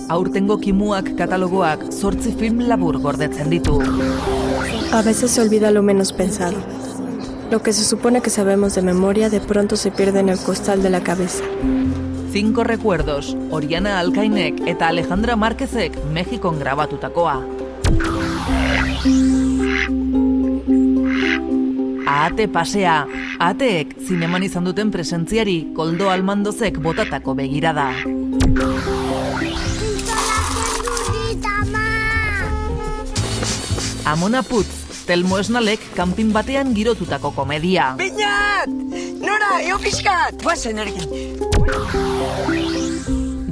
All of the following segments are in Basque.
Aurtengo Kimuak katalogoak 8 film labur gordetzen ditu. A veces se olvida lo menos pensado. Lo que se supone que sabemos de memoria de pronto se pierde en el costal de la cabeza. 5 recuerdos, Oriana Alkainek eta Alejandra Márquezek Mexikon grabatutakoa. Ahate pasea, ahateek zineman izan duten presentziari Koldo Almandozek botatako begirada. Amona Putz, Telmo Esnalek kanpin batean girotutako komedia. Binat! Nora, eo pixkat! Guazen ergin.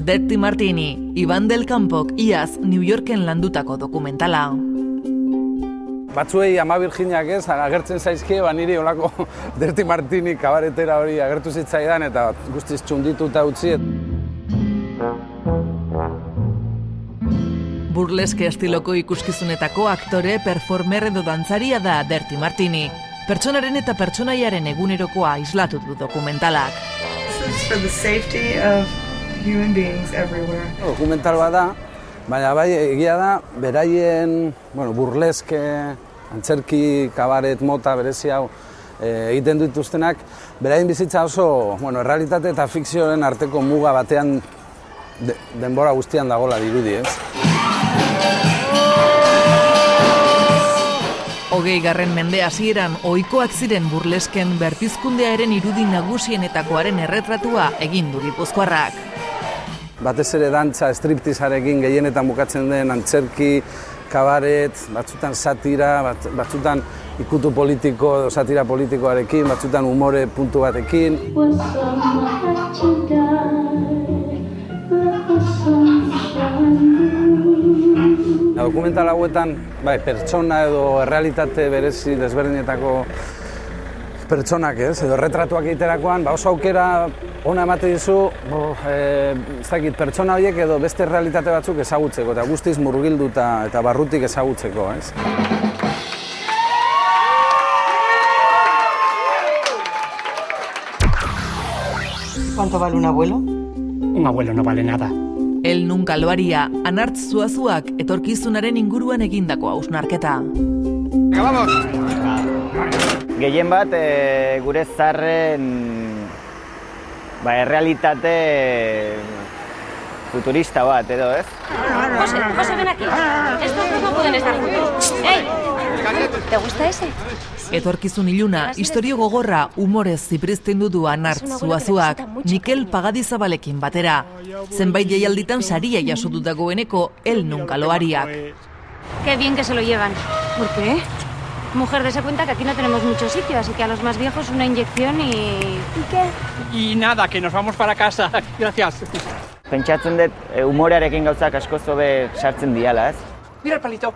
Dirty Martini, Iban del Campok iaz New Yorken landutako dokumentala. Batzuei Ama Virginiak ez, agertzen zaizkie, niri olako Dirty Martini kabaretera hori agertu zitzaidan eta guztiz txundituta utzi. Burleske estiloko ikuskizunetako aktore, performer edo dantzaria da Dirty Martini. Pertsonaren eta pertsonaiaren egunerokoa islatu du dokumentalak. Dokumental bat da, baina bai egia da, beraien burleske, antzerki, kabaret, mota, berezi hau egiten dituztenak, beraien bizitza oso errealitate eta fikzioaren arteko muga batean denbora guztian dagoela dirudi, ez? 20. mende hasieran ohikoak ziren burlesken berpizkundearen irudi nagusienetakoaren erretratua egin du gipuzkoarrak. Batez ere dantza, striptizarekin gehienetan bukatzen den antzerki, kabaret, batzutan satira, batzutan ikutu politiko, satira politikoarekin, batzutan umore puntu batekin. Dokumental hauetan, pertsona edo errealitate berezi desberdinetako pertsonak edo retratuak egiterakoan, oso aukera ona emate dizu, pertsona horiek edo beste realitate batzuk ezagutzeko, eta guztiz murgilduta eta barrutik ezagutzeko, ez? ¿Cuánto vale un abuelo? Un abuelo no vale nada. El nunca lo haría, Anartz Zuazuak etorkizunaren inguruan egindako hausnarketa. Vamos! Gehien bat, gure zarren errealitate futurista bat, edo, ez? José, ven aquí. Estos dos no pueden estar juntos. ¡Ey! ¿Te gusta ese? Etorkizun iluna, istorio gogorra, humorez zipriztindu du Anartz Zuazuak, Mikel Pagadizabalekin batera. Zenbait jaialditan saria jasotu dagoeneko, El nunca lo haría. Qué bien que se lo llevan. ¿Por qué? Mujer, dese cuenta que aquí no tenemos mucho sitio, así que a los más viejos una inyección y... ¿Y qué? Y nada, que nos vamos para casa. Gracias. Pentsatzen dut, humorearekin gauzak asko zobe sartzen diala, ez? Mira el palito,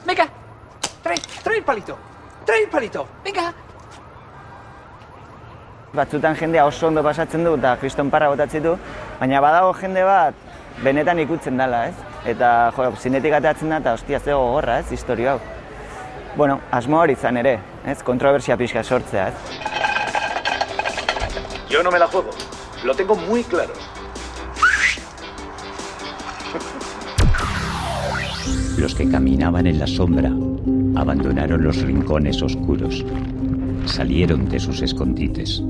venga. Trae el palito. Trae el palito, venga! Batzutan jendea oso ondo pasatzen du eta kriston parra botatzen du, baina badago jende bat benetan ikutzen dela, ez? Eta zinetik atatzen da eta ostia ze gogorra, ez, historio hau. Bueno, asmo hori izan ere, ez, kontrobersia pixka sortzea, ez? Yo no me la juego, lo tengo muy claro. Los que caminaban en la sombra abandonaron los rincones oscuros, salieron de sus escondites.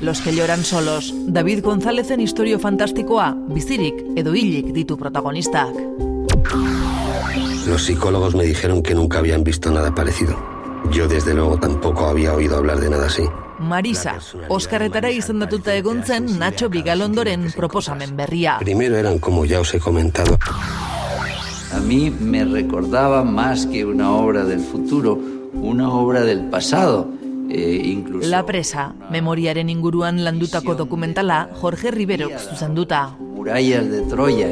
Los que lloran solos, David Gonzálezen istorio fantastikoa, bizirik edo hilik ditu protagonistak. Los psicólogos me dijeron que nunca habían visto nada parecido. Yo desde luego tampoco había oído hablar de nada así. Marisa, Oskarretara izendatuta egon zen Nacho Bigalondoren proposamen berria. Primero eran, como ya os he comentado, a mí me recordaba más que una obra del futuro, una obra del pasado. Incluso... La presa, memoriaren inguruan landutako dokumentala Jorge Riverok zuzenduta. Murallas de Troya,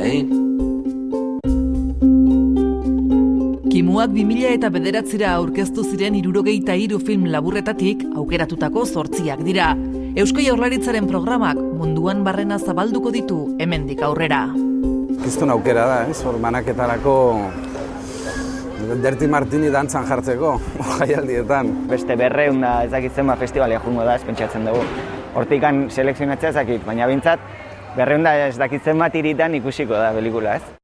Kimuak 2009 aurkeztu ziren 63 film laburretatik aukeratutako 8 dira. Eusko Jaurlaritzaren programak munduan barrena zabalduko ditu hemendik aurrera. Kriston aukera da, hor banaketarako Dirty Martini dantzan jartzeko, jaialdietan. Beste 200 ez dakit zenbat festivalia jungo da, ez pentsatzen dugu. Hortikan selekzionatzea ez dakit, baina bintzat 200 ez dakit zenbat hiritan ikusiko da pelikula, ez?